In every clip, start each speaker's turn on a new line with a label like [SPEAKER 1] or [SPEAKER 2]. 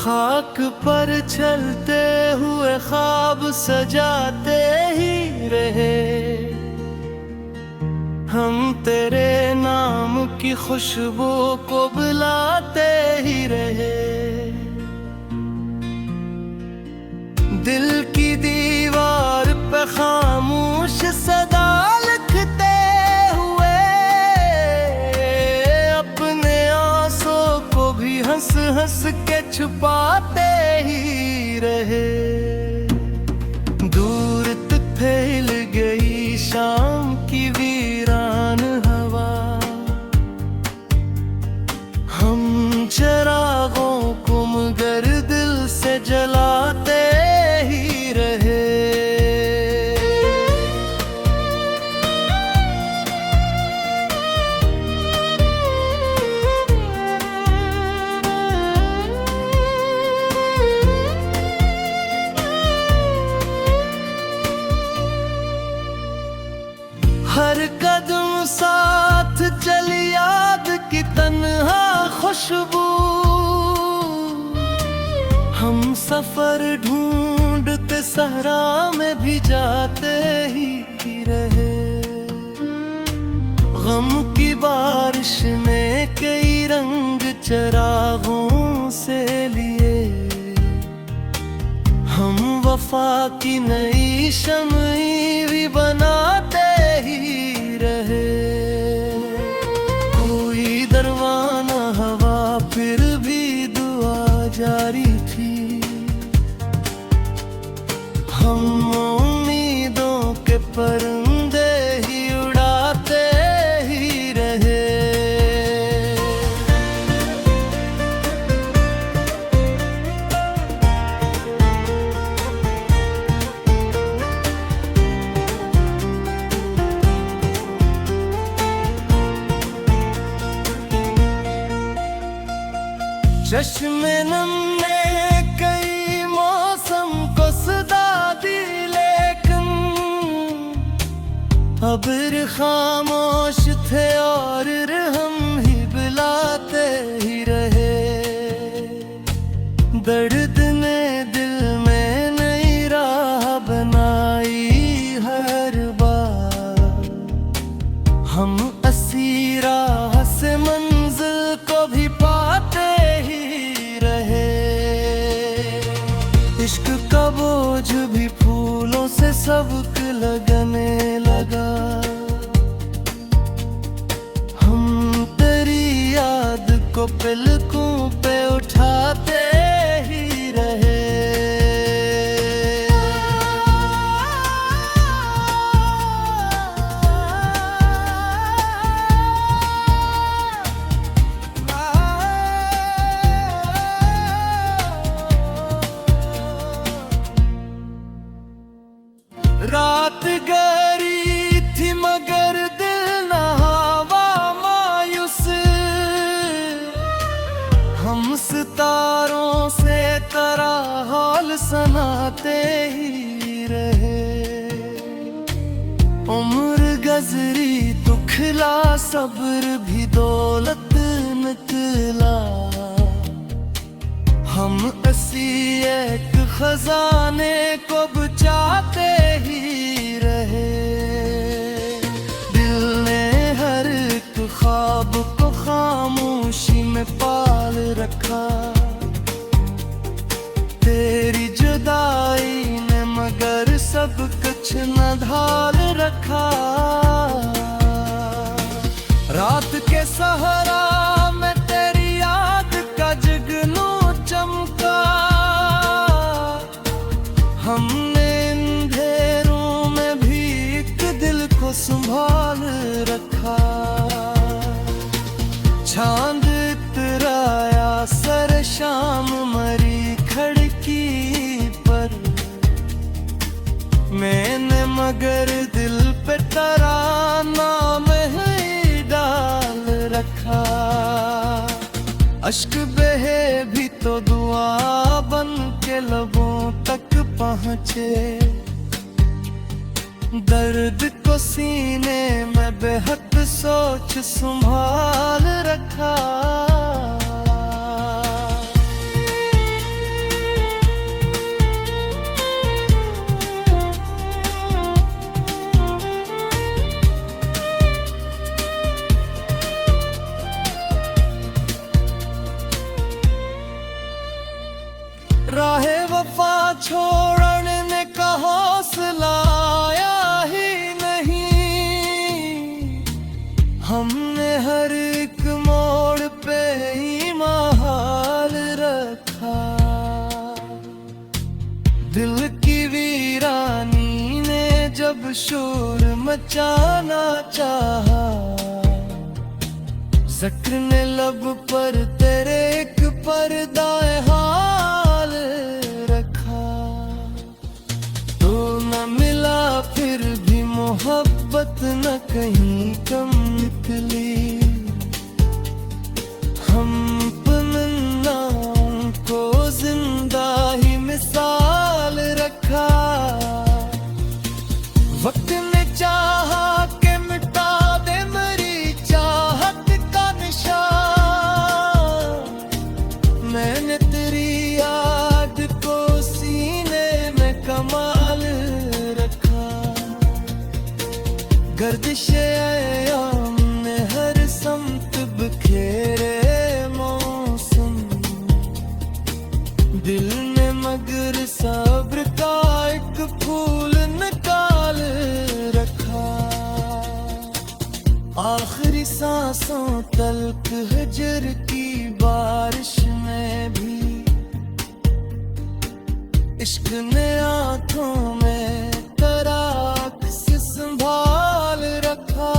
[SPEAKER 1] खाक पर चलते हुए ख्वाब सजाते ही रहे, हम तेरे नाम की खुशबू को बुलाते ही रहे। दिल की दीवार पे खामोश सदा लिखते हुए, अपने आंसू को भी हंस हंस के छुपाते ही रहे। दूर तक फैल गई शाम की वीरान हवा, हम चिरागों को मगर दिल से जलाते ही रहे। हर कदम साथ चली याद की तन्हा खुशबू, हम सफर ढूंढते सहरा में भी जाते ही रहे। गम की बारिश ने कई रंग चिरागों से लिए, हम वफा की नई शम्ई भी बनाते ही रहे। कोई दरवाना हवा फिर भी दुआ जारी थी, हम उम्मीदों के परिंदे ही उड़ाते ही रहे। चश्मे नम ने कई मौसम को सदा दी, लेकिन अब्र खामोश थे और हम ही बुलाते ही रहे। दर्द ने दिल में नई राह बनाई हर बार, हम असी राह से मंजिल को भी पाते ही रहे। इश्क का बोझ भी फूलों से सबक लगने लगा, हम तेरी याद को पलकों पे उठाते ही रहे। रात गहरी थी मगर दिल न हवा मायूस, हम सितारों से तरह हाल सुनाते ही रहे। उम्र गजरी दुखला सब्र भी दौलत निकला, हम इसी एक खजाने को बचाते ही रहे। दिल ने हर एक ख्वाब को खामोशी में पाल रखा, तेरी जुदाई ने मगर सब कुछ न ढाल रखा। रात के सहारा में तेरी याद का जगनू चमका, हमने अंधेरों में भी एक दिल को संभाल रखा। चांद इतराया सर शाम मरी खिड़की पर, मैंने मगर दिल पे तराना में डाल रखा। अश्क बहे भी तो दुआ बन के लबों तक पहुँचे, दर्द को सीने में बेहद सोच संभाल रखा। छोड़ने का हौसला आया ही नहीं। हमने हर एक मोड़ पे ईमान रखा। दिल की वीरानी ने जब शोर मचाना चाहा, ज़िक्र ने लब पर तेरे एक पर्दाए हाल रखा। तो न मिला फिर भी मोहब्बत न कहीं कम निकली। हम तमन्नाओं को जिंदा ही मिसाल रखा। वक्त ने चाहा के मिटा दे मेरी चाहत का निशान। मैंने तेरी याद को सीने में कमाल रखा। गर्दिशे अयाम ने हर समत बिखेरे मौसम। दिल ने मगर सब्र का एक फूल निकाल रखा। आखिरी सांसों तल्क हिजर की बारिश में भी इश्क ने आंखों में तराक से संभाल रखा।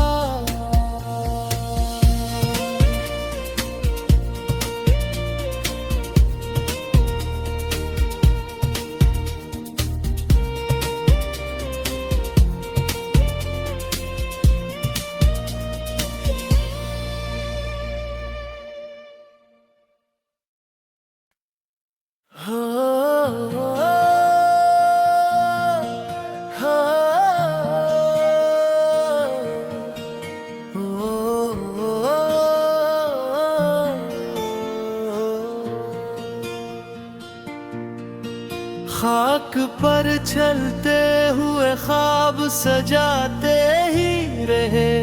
[SPEAKER 1] खाक पर चलते हुए ख्वाब सजाते ही रहे।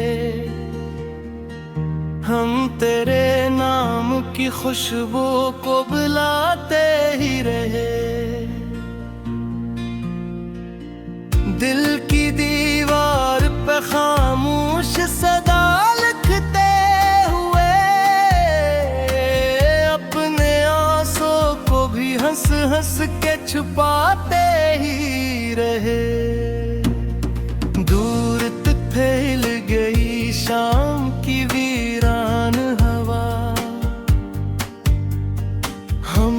[SPEAKER 1] हम तेरे नाम की खुशबू को बुलाते ही रहे। दिल की दीवार पे खामोश सदा लिखते हुए अपने आंसू को भी हंस हंस के छुपाते ही रहे। दूर तक फैल गई शाम की वीरान हवा। हम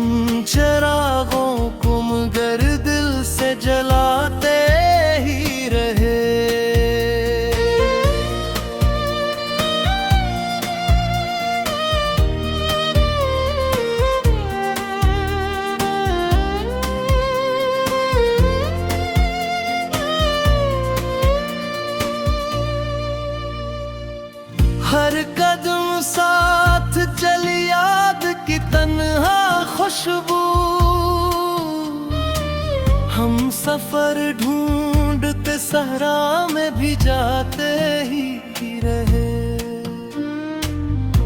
[SPEAKER 1] चिरागों को मगर दिल से जलाते ही रहे। हर कदम साथ चली याद की तन्हा खुशबू। हम सफर ढूंढते सहरा में भी जाते ही रहे।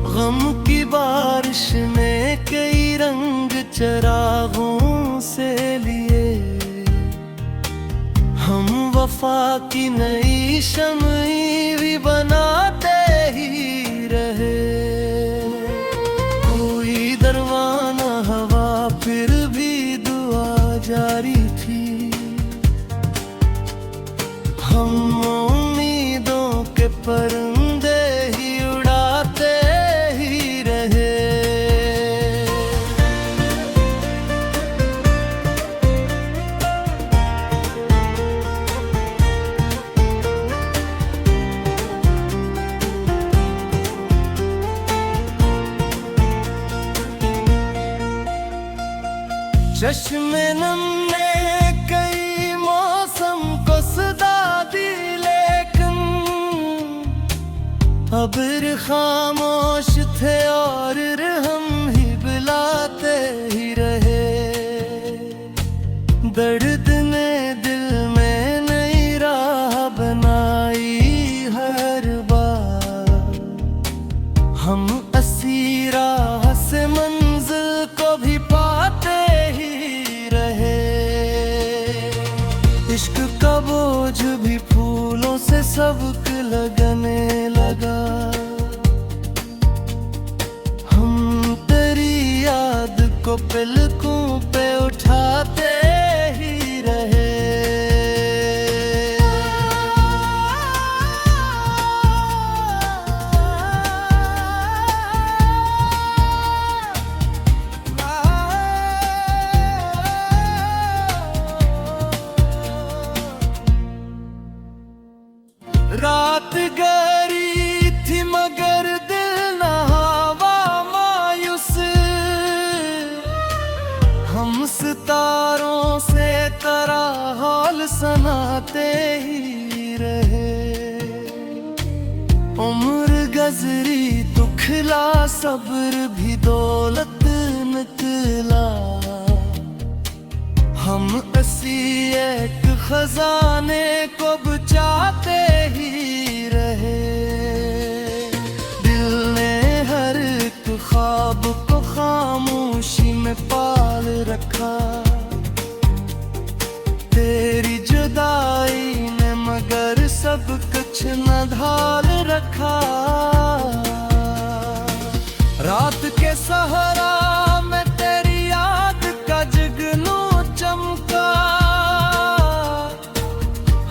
[SPEAKER 1] गम की बारिश में कई रंग चिरागों से लिए। हम वफा की नई शमई भी बनाते ही रहे। कोई दरवाना हवा फिर भी दुआ जारी थी। हम उम्मीदों के परिंदे ही उड़ाते ही रहे। चश्मे नम ने कई मौसम को सदा दी, लेकिन अब्र खामोश थे और हम ही बुलाते ही रहे। दर्द ने दिल में नई राह बनाई हर बार। हम असी राह से मंजिल को भी पाते ही रहे। सबक लगने लगा। हम तेरी याद को पलकों पे उठाते ही रहे। रात गहरी थी मगर दिल न हवा मायूस। हम सितारों से तरह हाल सुनाते ही रहे। उम्र गजरी तो खिला सब्र भी दौलत निकला। हम इसी एक खजाने को बचाते ही रहे। दिल ने हर एक ख्वाब को खामोशी में पाल रखा। तेरी जुदाई ने मगर सब कुछ न ढाल रखा। रात के सहारा में तेरी याद का जुगनू चमका।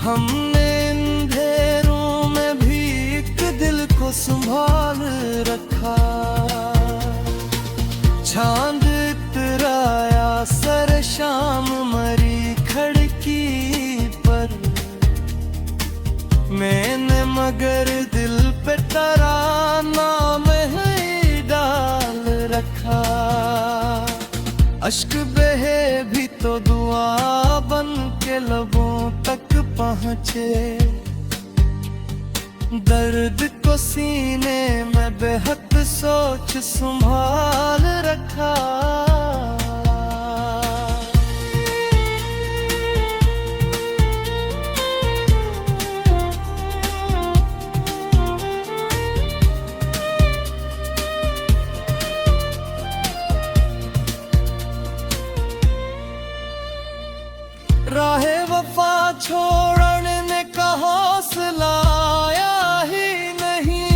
[SPEAKER 1] हमने अंधेरों में भी एक दिल को संभाल रखा। चांद इतराया सर शाम मरी खिड़की पर। मैंने मगर दिल पे तराना में डाल रखा। अश्क बहे भी तो दुआ बन के लबों तक पहुँचे। दर्द को सीने में बेहद सोच संभाल रखा। राहे वफा छोड़ने का हौसला आया ही नहीं।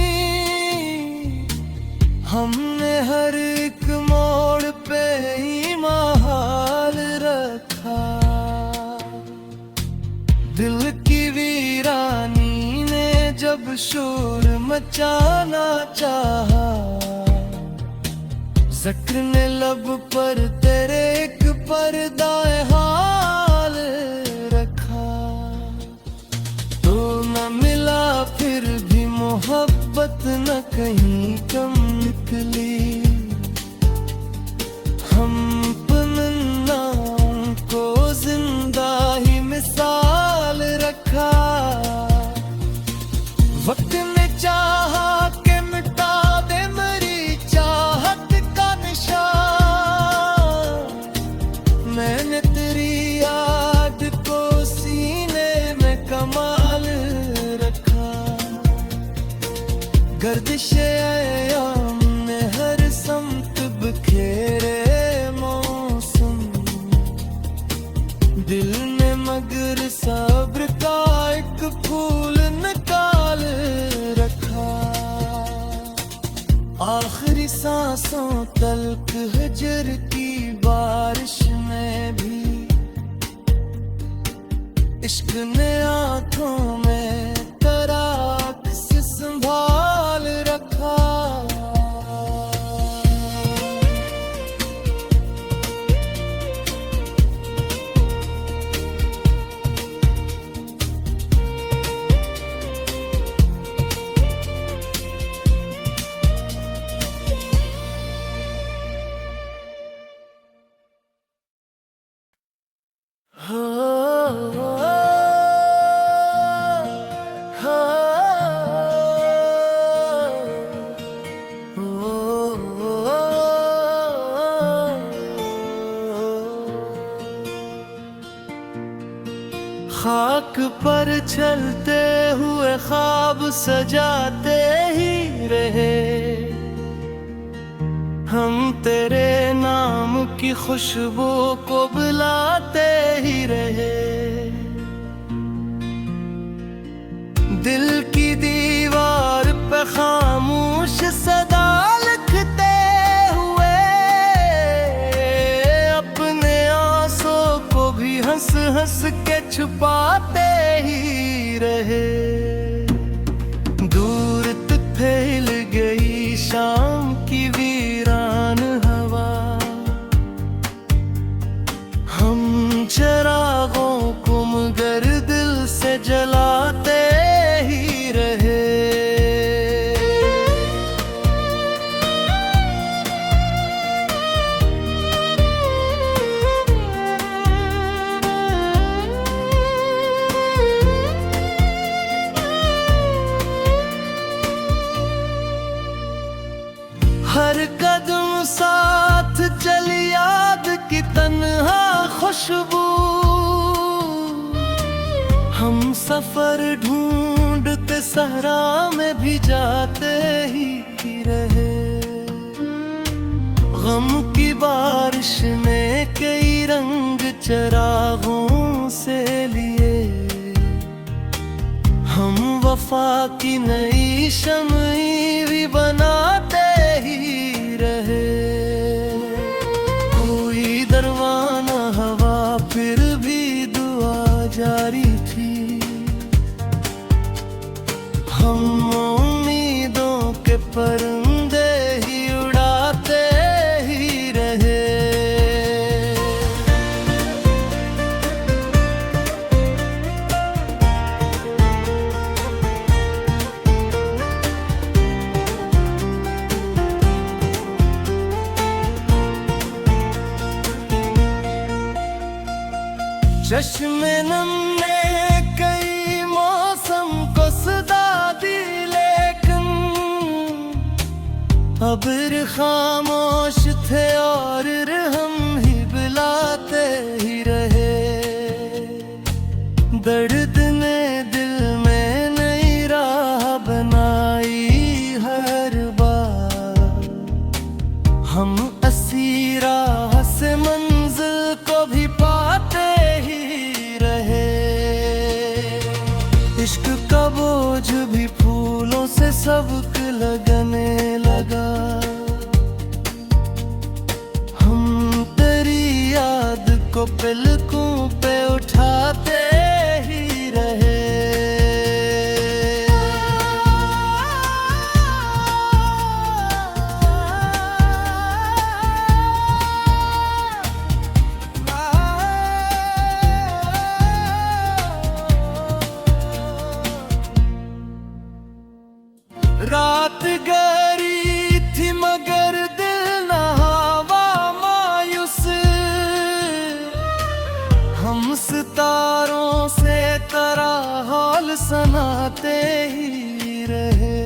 [SPEAKER 1] हमने हर एक मोड़ पे ईमान हाल रखा। दिल की वीरानी ने जब शोर मचाना चाहा। ज़िक्र ने लब पर तेरे एक पर्दाए हाल रखा। तो न मिला फिर भी मोहब्बत न कहीं कम निकली। हम पन्नाओं को जिंदा ही मिसाल रखा। वक्त ने चाहा के मिटा दे मेरी चाहत का निशान। मैंने तेरी याद को सीने में कमाल रखा। गर्दिशे अयाम ने हर समत बखेरे मौसम। दिल ने मगर सब्र का एक फूल निकाल रखा। आखिरी सांसों तल्क हजर की बारिश में भी इश्क ने आंखों में तराक से संभाल रखा। खाक पर चलते हुए ख्वाब सजाते ही रहे। हम तेरे नाम की खुशबू को बुलाते ही रहे। दिल की दीवार पे खामोश सदा लिखते हुए, अपने आंसू को भी हंस हंस के छुपाते ही रहे। दूर तक फैल गई शाम की वीरान हवा, हम चिरागों को मगर दिल से जलाते ही रहे। हर कदम साथ चली याद की तन्हा खुशबू, हम सफर ढूंढते सहरा में भी जाते ही रहे। गम की बारिश ने कई रंग चिरागों से लिए, हम वफा की नई शम्ई भी बनाते ही रहे। कोई दरवाना हवा फिर भी दुआ जारी थी, हम उम्मीदों के परिंदे ही उड़ाते ही रहे। चश्मे नम ने कई मौसम को सदा दी, लेकिन अब्र खामोश थे और हम ही बुलाते ही रहे। दर्द ने दिल में नई राह बनाई हर बार, हम असी राह से मंजिल को भी पाते ही रहे। इश्क का बोझ भी फूलों से सबक लगने लगा, हम तेरी याद को पलकों पे उठाते ही रहे। रात गहरी थी मगर दिल न हवा मायूस, हम सितारों से तरह हाल सुनाते ही रहे।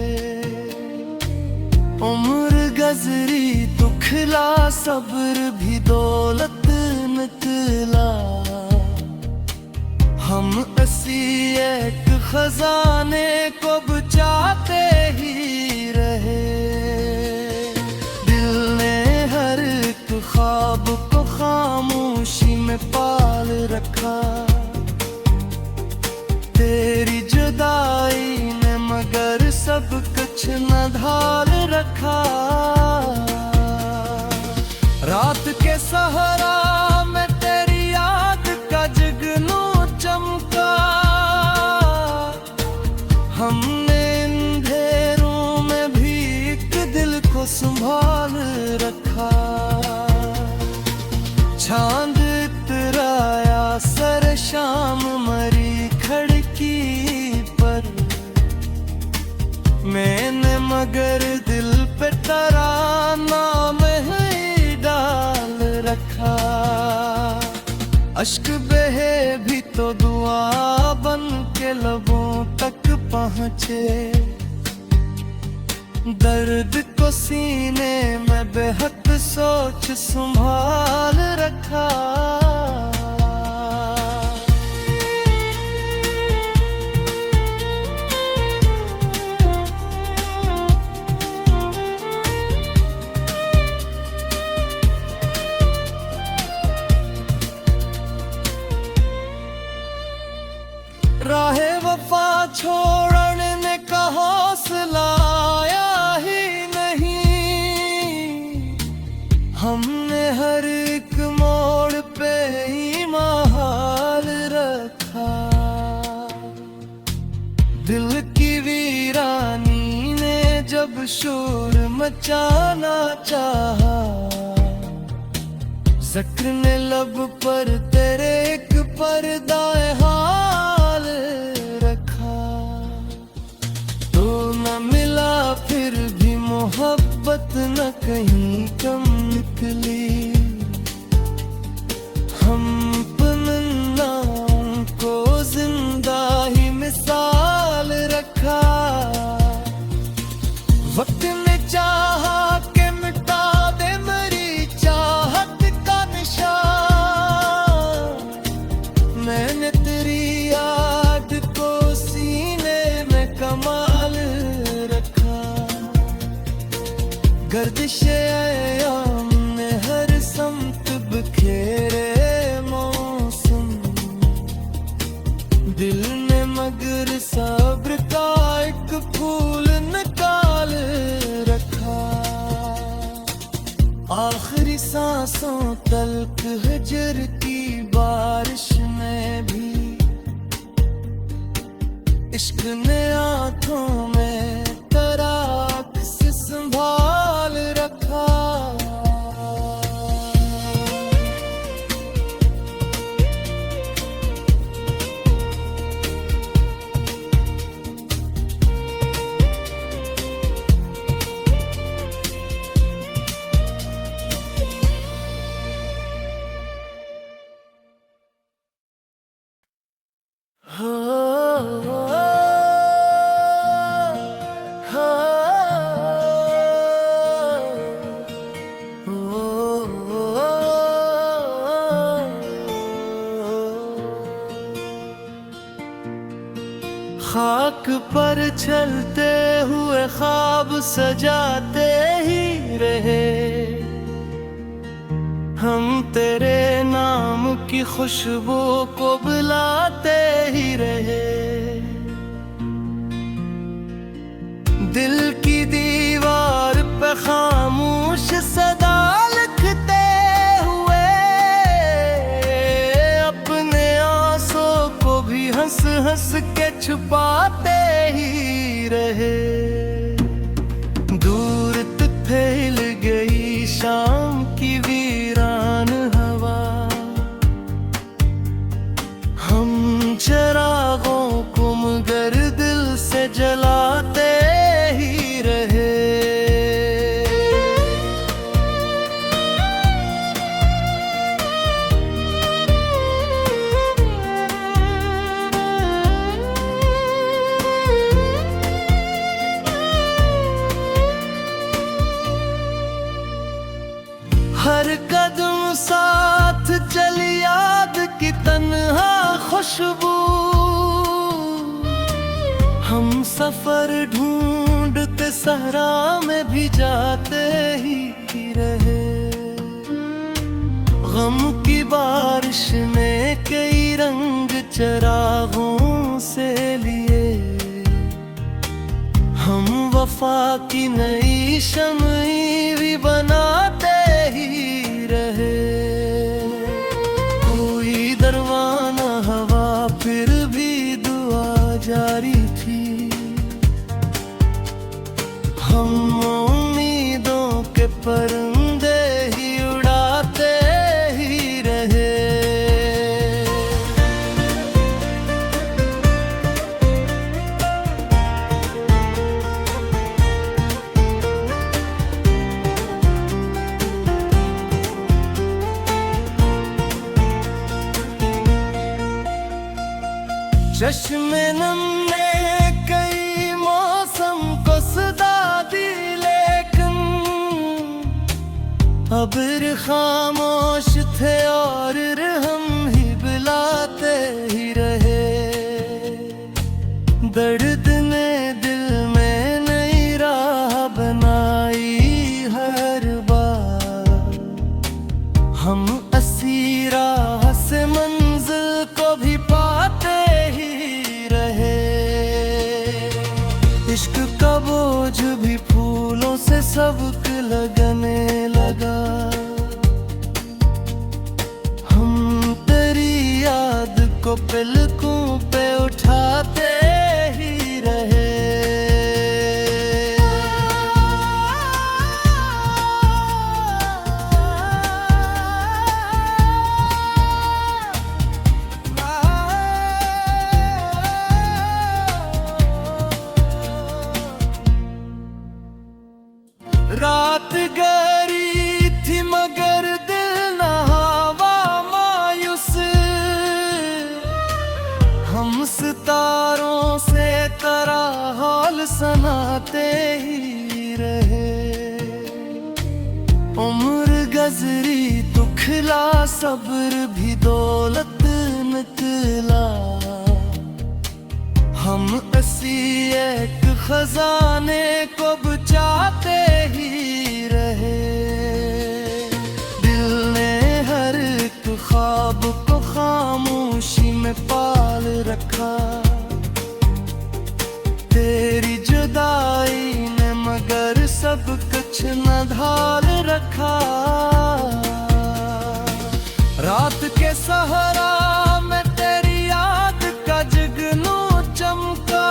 [SPEAKER 1] उम्र गजरी दुखला सब्र भी दौलत निकला, हम असी एक खजाने को बचाते ही रहे। दिल ने हर एक ख्वाब को खामोशी में पाल रखा, तेरी जुदाई ने मगर सब कुछ न ढाल रखा। रात के सहारा में तेरी याद का जगनू चमका, हमने अंधेरों में भी एक दिल को संभाल रखा। चांद इतराया सर शाम मरी खिड़की पर, मैंने मगर दिल पे तराना में डाल रखा। अश्क बहे भी तो दुआ बन के लबों तक पहुँचे, दर्द को सीने में बेहद सोच संभाल रखा। राहे वफा छोड़ हमने हर एक मोड़ पे ईमान रखा। दिल की वीरानी ने जब शोर मचाना चाहा, ज़िक्र ने लब पर तेरे एक पर्दाए हाल रखा। तो न मिला फिर भी मोहब्बत न कहीं कम निकली। हम पन्नाओं को जिंदा ही मिसाल रखा। वक्त ने चाहा कि मिटा दे मेरी चाहत का निशान। मैंने तेरी याद को सीने में कमाल रखा। गर्दिशे अयाम ने हर समत बखेरे मौसम। दिल ने मगर सब्र का एक फूल निकाल रखा। आखिरी सांसों तल्क हजर की बारिश में भी इश्क ने आंखों में तराक से संभाल रखा। खाक पर चलते हुए ख्वाब सजाते ही रहे। हम तेरे नाम की खुशबू को बुलाते ही रहे। दिल की दीवार पे खामोश सदा लिखते हुए अपने आंसू को भी हंस हंस के छुपाते ही रहे। दूर तक फैल गई शाम की वीरान हवा। हम चिरागों को मगर दिल से जलाते ही रहे। हर कदम साथ चली याद की तन्हा खुशबू। हम सफर ढूंढते सहरा में भी जाते ही रहे। गम की बारिश ने कई रंग चिरागों से लिए। हम वफा की नई शमई भी बनाते ही रहे। कोई दरवाना हवा फिर भी दुआ जारी थी। हम उम्मीदों के परिंदे ही उड़ाते ही रहे। चश्मे नम ने कई मौसम को सदा दी, लेकिन अब्र खामोश थे और हम ही बुलाते ही रहे। दर्द ने दिल में नई राह बनाई हर बार। हम असी राह से मंजिल को भी पाते ही रहे। इश्क का बोझ भी फूलों से सबक लगने लगा। को पलकों पे उठाते ही रहे। रात गहरी थी मगर दिल न हवा मायूस, हम सितारों से तरह हाल सुनाते ही रहे। उम्र गजरी दुखला सब्र भी दौलत निकला, हम इसी एक खजाने को बचाते ही रहे। दिल ने हर एक ख्वाब को खामोशी में पाल रखा, तेरी जुदाई ने मगर सब कुछ न ढाल रखा। रात के सहारा में तेरी याद का जगनू चमका,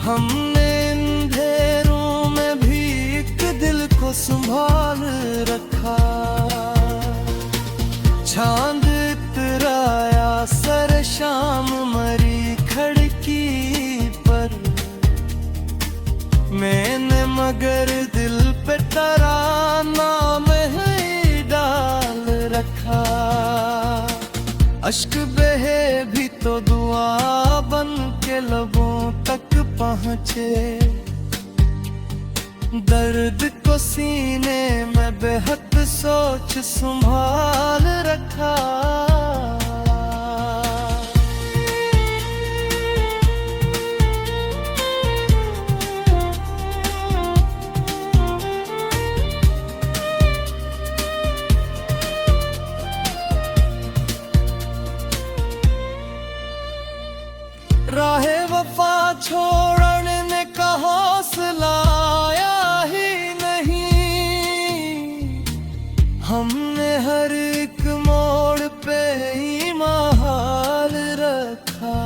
[SPEAKER 1] हमने अंधेरों में भी एक दिल को संभाल रखा। चांद इतराया सर शाम मरी खिड़की पर, मैंने मगर दिल पे तराना ही डाल रखा। अश्क बहे भी तो दुआ बन के लबों तक पहुँचे, दर्द को सीने में बेहद सोच संभाल रखा। राहे वफा छोड़ने का हौसला आया ही नहीं, हमने हर एक मोड़ पे ईमान हाल रखा।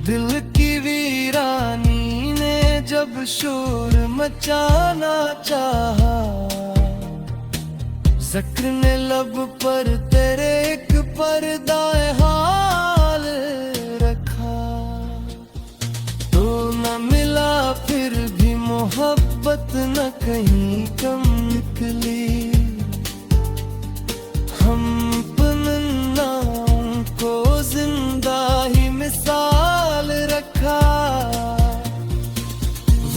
[SPEAKER 1] दिल की वीरानी ने जब शोर मचाना चाहा, ज़िक्र ने लब पर तेरे एक पर्दाए हाल रखा। तो न मिला फिर भी मोहब्बत न कहीं कम निकली, हम पन्नाओं को जिंदा ही मिसाल रखा।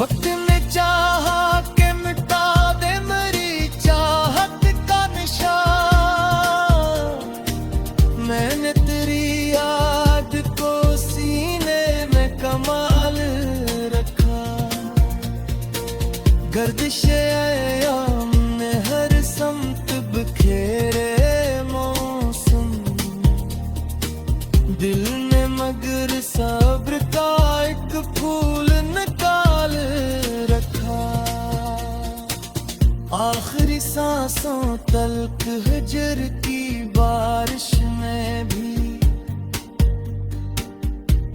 [SPEAKER 1] वक्त ने चाहा के मिटा दे मेरी चाहत का निशान, मैंने तेरी याद को सीने में कमाल रखा। गर्दिश अयाम ने हर समत बिखेरे मौसम, दिल ने मगर सब्र का एक फूल निकाल रखा। आखिरी सांसों तलक हिजर की बारिश में भी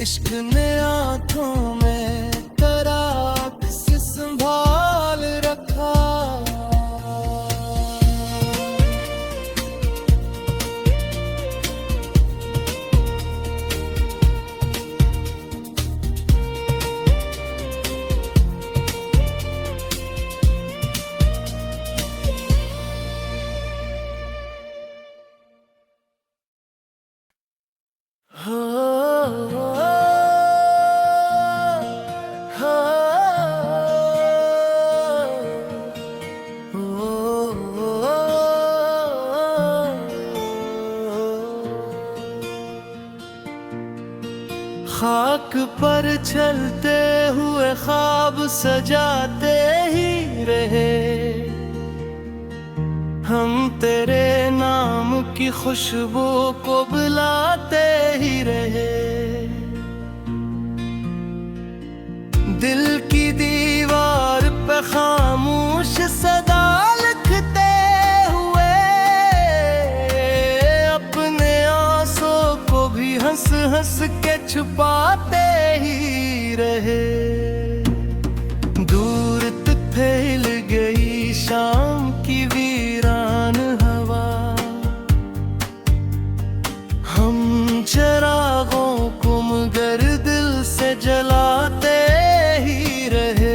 [SPEAKER 1] इश्क ने आंखों में तराक से संभाल रखा। खाक पर चलते हुए ख्वाब सजाते ही रहे, हम तेरे नाम की खुशबू को बुलाते ही रहे। दिल की दीवार पे खामोश सदा लिखते हुए हंस के छुपाते ही रहे। दूर फैल गई शाम की वीरान हवा, हम चरागों को मगर दिल से जलाते ही रहे।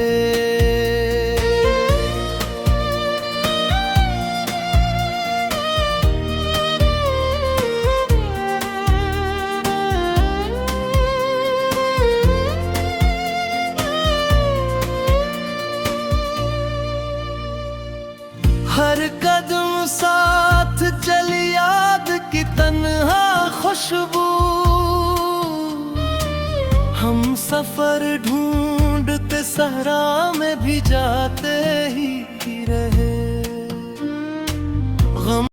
[SPEAKER 1] हर कदम साथ चली याद की तन्हा खुशबू, हम सफर ढूंढते सहरा में भी जाते ही